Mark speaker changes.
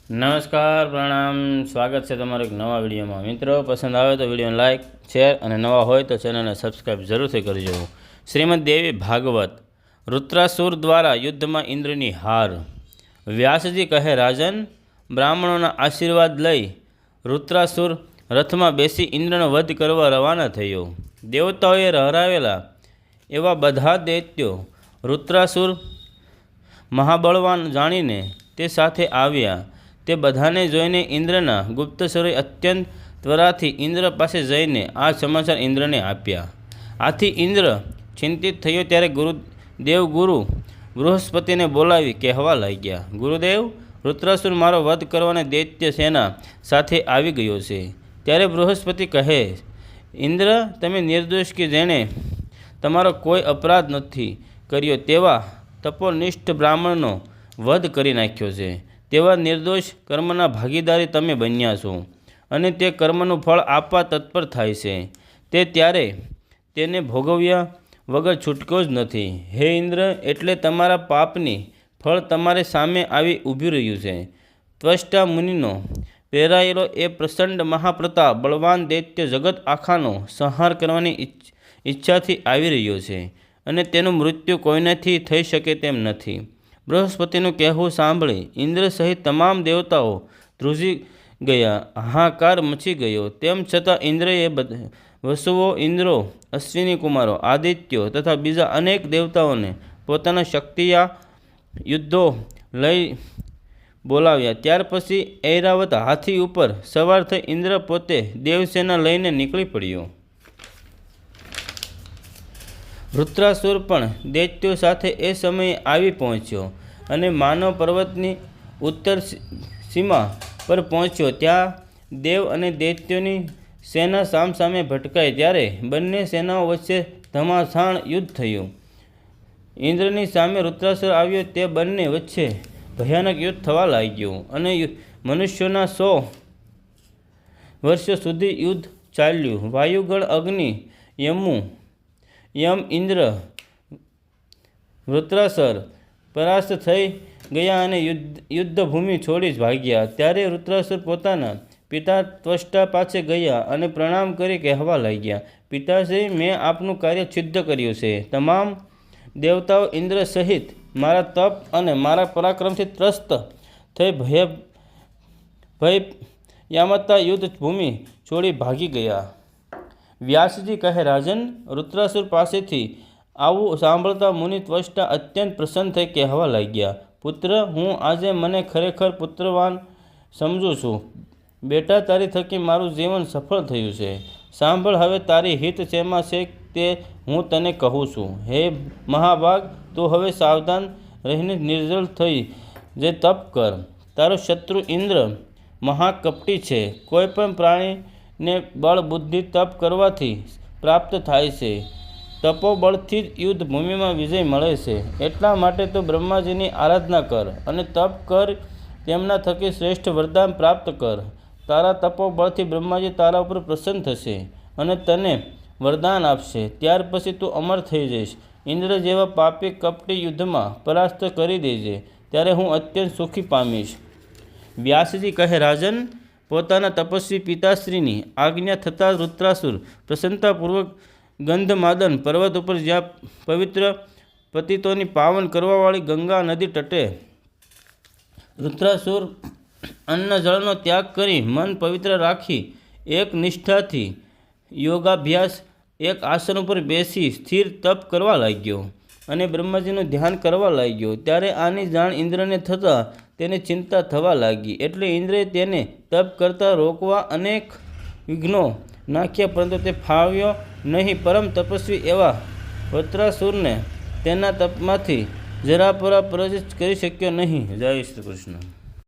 Speaker 1: નમસ્કાર, પ્રણામ, સ્વાગત છે તમારો એક નવા વિડીયોમાં। મિત્રો, પસંદ આવે તો વિડીયોને લાઇક, શેર અને નવા હોય તો ચેનલને સબસ્ક્રાઈબ જરૂરથી કરજો। શ્રીમદ દેવી ભાગવત। વૃત્રાસુર દ્વારા યુદ્ધમાં ઇન્દ્રની હાર। વ્યાસજી કહે, રાજન, બ્રાહ્મણોના આશીર્વાદ લઈ વૃત્રાસુર રથમાં બેસી ઇન્દ્રનો વધ કરવા રવાના થયો। દેવતાઓએ હરાવેલા એવા બધા દૈત્યો વૃત્રાસુર મહાબળવાન જાણીને તે સાથે આવ્યા। તે બધાને જોઈને ઇન્દ્રના ગુપ્તચરોએ અત્યંત ત્વરાથી ઇન્દ્ર પાસે જઈને આ સમાચાર ઇન્દ્રને આપ્યા। આથી ઇન્દ્ર ચિંતિત થયો ત્યારે ગુરુ બૃહસ્પતિને બોલાવી કહેવા લાગ્યા, ગુરુદેવ, વૃત્રાસુર મારો વધ કરવાને દૈત્ય સેના સાથે આવી ગયો છે। ત્યારે બૃહસ્પતિ કહે, ઇન્દ્ર, તમે નિર્દોષ કે જેણે તમારો કોઈ અપરાધ નથી કર્યો તેવા તપોનિષ્ઠ બ્રાહ્મણનો વધ કરી નાખ્યો છે। તેવા નિર્દોષ કર્મના ભાગીદારી તમે બન્યા છો અને તે કર્મનું ફળ આપવા તત્પર થાય છે। તે ત્યારે તેને ભોગવ્યા વગર છૂટકો જ નથી। હે ઇન્દ્ર, એટલે તમારા પાપની ફળ તમારી સામે આવી ઊભી રહ્યું છે। ત્વષ્ટા મુનિનો પ્રેરાયેલો એ પ્રચંડ મહાપ્રતાપ બળવાન દૈત્ય જગત આખાનો સંહાર કરવાની ઈચ્છાથી આવી રહ્યો છે અને તેનું મૃત્યુ કોઈનાથી થઈ શકે તેમ નથી। બૃહસ્પતિનું કહેવું સાંભળી ઇન્દ્ર સહિત તમામ દેવતાઓ ધ્રુજી ગયા, હાહાકાર મચી ગયો। તેમ છતાં ઇન્દ્રએ વસુઓ, ઇન્દ્રો, અશ્વિની કુમારો, આદિત્યો તથા બીજા અનેક દેવતાઓને પોતાના શક્તિયા યુદ્ધો લઈ બોલાવ્યા। ત્યાર પછી ઐરાવત હાથી ઉપર સવાર થઈ ઇન્દ્ર પોતે દેવસેના લઈને નીકળી પડ્યો। વૃત્રાસુર પણ દૈત્યો સાથે એ સમયે આવી પહોંચ્યો અને માનવ પર્વતની ઉત્તર સીમા પર પહોંચ્યો। ત્યાં દેવ અને દૈત્યોની સેના સામસામે ભટકાઈ ત્યારે બંને સેનાઓ વચ્ચે ધમાસાણ યુદ્ધ થયું। ઇન્દ્રની સામે વૃત્રાસુર આવ્યો તે બંને વચ્ચે ભયાનક યુદ્ધ થવા લાગ્યું અને મનુષ્યોના 100 વર્ષો સુધી યુદ્ધ ચાલ્યું। વાયુગણ, અગ્નિ, યમ, ઇન્દ્ર, વૃત્રાસુર પરાસ્ત થઈ ગયા અને યુદ્ધભૂમિ છોડી ભાગ્યા। ત્યારે વૃત્રાસુર પોતાના પિતા ત્વષ્ટા પાસે ગયા અને પ્રણામ કરી કહેવા લાગ્યા, પિતાશ્રી, મેં આપનું કાર્ય સિદ્ધ કર્યું છે। તમામ દેવતાઓ ઇન્દ્ર સહિત મારા તપ અને મારા પરાક્રમથી ત્રસ્ત થઈ ભયયામતા યુદ્ધ ભૂમિ છોડી ભાગી ગયા। વ્યાસજી કહે, રાજન, વૃત્રાસુર પાસેથી આવું સાંભળતા મુનિ ત્વષ્ટા અત્યંત પ્રસન્ન થઈ કહેવા લાગ્યા, પુત્ર, હું આજે મને ખરેખર પુત્રવાન સમજું છું। બેટા, તારી થકી મારું જીવન સફળ થયું છે। સાંભળ, હવે તારી હિત શેમાં છે તે હું તને કહું છું। હે મહાભાગ, તું હવે સાવધાન રહીને નિર્જળ થઈ જે તપ કર। તારો શત્રુ ઇન્દ્ર મહાકપટી છે। કોઈ પણ પ્રાણીને બળ, બુદ્ધિ, તપ કરવાથી પ્રાપ્ત થાય છે। તપોબળથી જ યુદ્ધ ભૂમિમાં વિજય મળે છે। એટલા માટે તું બ્રહ્માજીની આરાધના કર અને તપ કર, તેમના થકી શ્રેષ્ઠ વરદાન પ્રાપ્ત કર। તારા તપોબળથી બ્રહ્માજી તારા ઉપર પ્રસન્ન થશે અને તને વરદાન આપશે। ત્યાર પછી તું અમર થઈ જઈશ। ઇન્દ્ર જેવા પાપી કપટી યુદ્ધમાં પરાસ્ત કરી દેજે, ત્યારે હું અત્યંત સુખી પામીશ। વ્યાસજી કહે, રાજન, પોતાના તપસ્વી પિતાશ્રીની આજ્ઞા થતાં વૃત્રાસુર પ્રસન્નતાપૂર્વક ગંધમાદન પર્વત ઉપર, જ્યાં પવિત્ર પતિતોની પાવન કરવાવાળી ગંગા નદી તટે વૃત્રાસુર અન્ન જળનો ત્યાગ કરી મન પવિત્ર રાખી એક નિષ્ઠાથી યોગાભ્યાસ એક આસન ઉપર બેસી સ્થિર તપ કરવા લાગ્યો અને બ્રહ્માજીનું ધ્યાન કરવા લાગ્યો। ત્યારે આની જાણ ઇન્દ્રને થતાં તેને ચિંતા થવા લાગી। એટલે ઇન્દ્રે તેને તપ કરતા રોકવા અનેક વિઘ્નો નાખ્યા, પરંતુ તે ફાવ્યો નહીં। પરમ તપસ્વી એવા વૃત્રાસુરને તેના તપમાંથી જરાપરા પરાજિત કરી શક્યો નહીં। જય શ્રી કૃષ્ણ।